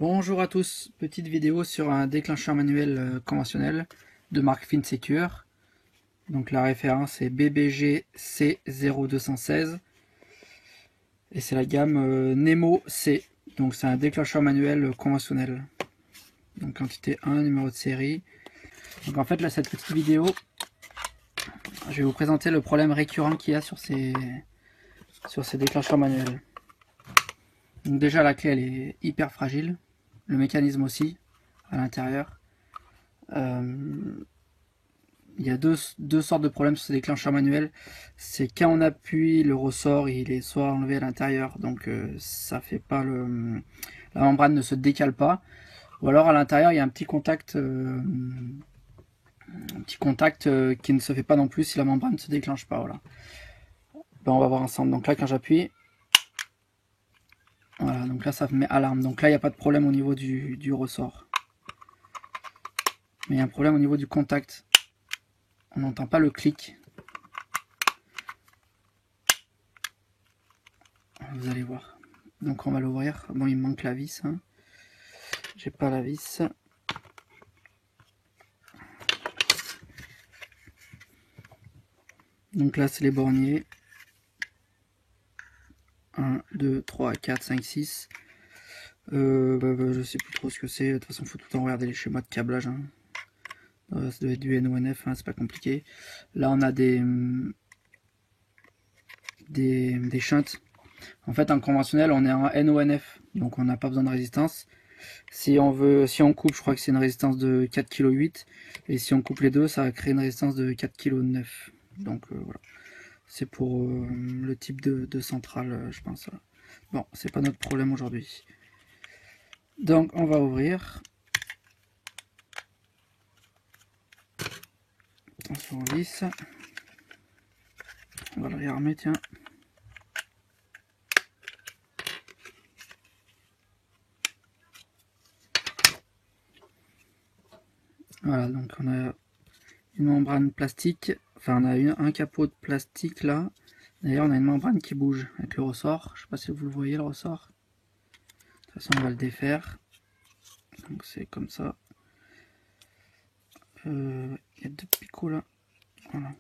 Bonjour à tous, petite vidéo sur un déclencheur manuel conventionnel de marque Finsecure. Donc la référence est BBG C0216 et c'est la gamme Nemo C. Donc c'est un déclencheur manuel conventionnel. Donc quantité 1, numéro de série. Donc en fait là cette petite vidéo, je vais vous présenter le problème récurrent qu'il y a sur ces déclencheurs manuels. Donc déjà la clé elle est hyper fragile, le mécanisme aussi à l'intérieur. Il y a deux sortes de problèmes sur ces déclencheurs manuels. C'est quand on appuie, le ressort il est soit enlevé à l'intérieur, donc ça fait pas la membrane ne se décale pas, ou alors à l'intérieur il y a un petit contact, qui ne se fait pas non plus si la membrane ne se déclenche pas. Voilà. Ben, on va voir ensemble. Donc là quand j'appuie, voilà, donc là ça met alarme. Donc là il n'y a pas de problème au niveau du ressort, mais il y a un problème au niveau du contact. On n'entend pas le clic. Vous allez voir. Donc on va l'ouvrir. Bon, il me manque la vis. Hein. J'ai pas la vis. Donc là, c'est les borniers. 1, 2, 3, 4, 5, 6. Je sais plus trop ce que c'est. De toute façon, il faut tout le temps regarder les schémas de câblage. Hein. Ça doit être du NONF, hein, c'est pas compliqué. Là, on a des shunts. En fait, en conventionnel, on est en NONF, donc on n'a pas besoin de résistance. Si on coupe, je crois que c'est une résistance de 4,8 kg. Et si on coupe les deux, ça va créer une résistance de 4,9 kg. Donc voilà. C'est pour le type de centrale, je pense. Bon, c'est pas notre problème aujourd'hui. Donc on va ouvrir. Attention aux vis. On va le réarmer, tiens. Voilà, donc on a une membrane plastique. Enfin, on a un capot de plastique là. D'ailleurs, on a une membrane qui bouge avec le ressort. Je sais pas si vous le voyez, le ressort. De toute façon, on va le défaire. Donc c'est comme ça. Il y a deux picots là. Voilà.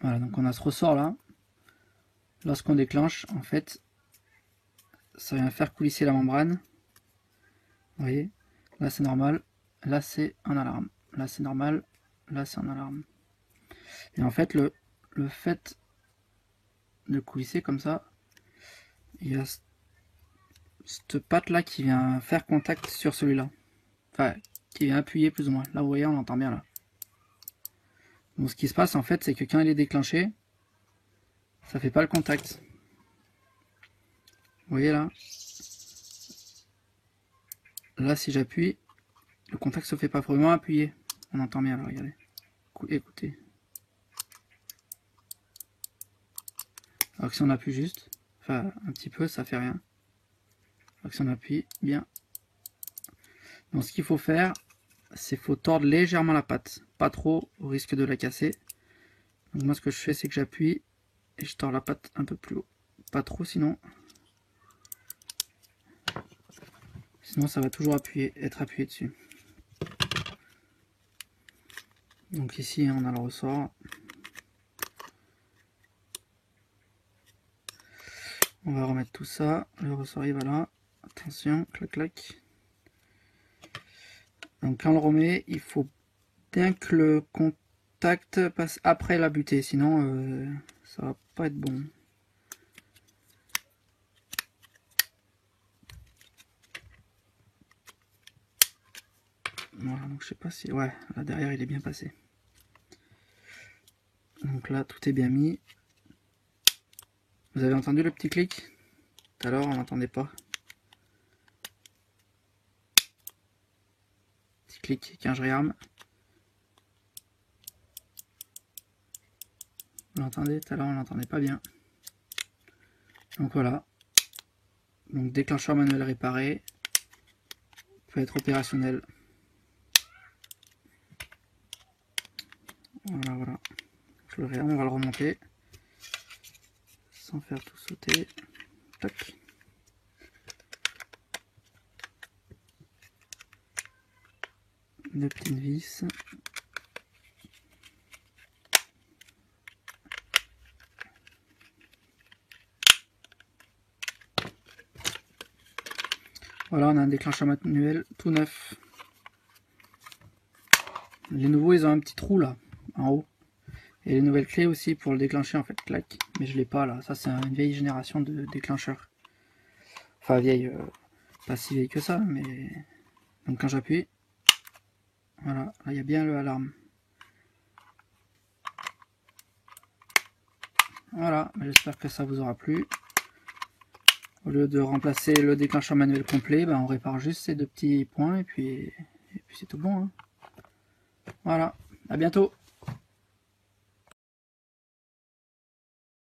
Voilà, donc on a ce ressort là. Lorsqu'on déclenche, en fait, ça vient faire coulisser la membrane. Vous voyez, là c'est normal, là c'est en alarme. Là c'est normal, là c'est en alarme. Et en fait, le fait de coulisser comme ça, il y a cette patte là qui vient faire contact sur celui-là. Enfin, qui vient appuyer plus ou moins. Là vous voyez, on entend bien là. Donc ce qui se passe en fait, c'est que quand il est déclenché, ça fait pas le contact. Vous voyez là. Là si j'appuie, le contact se fait pas vraiment appuyer. On entend bien là, regardez. Écoutez. Alors que si on appuie juste, enfin un petit peu, ça fait rien. Alors que si on appuie bien. Donc ce qu'il faut faire, c'est faut tordre légèrement la patte. Pas trop, au risque de la casser. Donc moi ce que je fais, c'est que j'appuie et je tords la patte un peu plus haut. Pas trop sinon. Sinon ça va toujours être appuyé dessus. Donc ici on a le ressort. On va remettre tout ça. Le ressort il va là. Attention, clac clac. Donc quand on le remet, il faut bien que le contact passe après la butée, sinon ça va pas être bon. Voilà, donc je sais pas si... Ouais, là derrière il est bien passé. Donc là tout est bien mis. Vous avez entendu le petit clic? Tout à l'heure on n'entendait pas. Petit clic quand je réarme. Vous l'entendez? Tout à l'heure on n'entendait pas bien. Donc voilà. Donc déclencheur manuel réparé. Peut être opérationnel. Voilà, voilà. Je le réarme, on va le remonter. sans faire tout sauter. Tac. Deux petites vis. Voilà, on a un déclencheur manuel tout neuf. Les nouveaux, ils ont un petit trou là, en haut. Et les nouvelles clés aussi pour le déclencher, en fait, clac. Mais je l'ai pas là, ça c'est une vieille génération de déclencheurs. Enfin vieille, pas si vieille que ça, mais... Donc quand j'appuie, voilà, là il y a bien l'alarme. Voilà, j'espère que ça vous aura plu. Au lieu de remplacer le déclencheur manuel complet, ben on répare juste ces deux petits points et puis c'est tout bon. Hein. Voilà, à bientôt.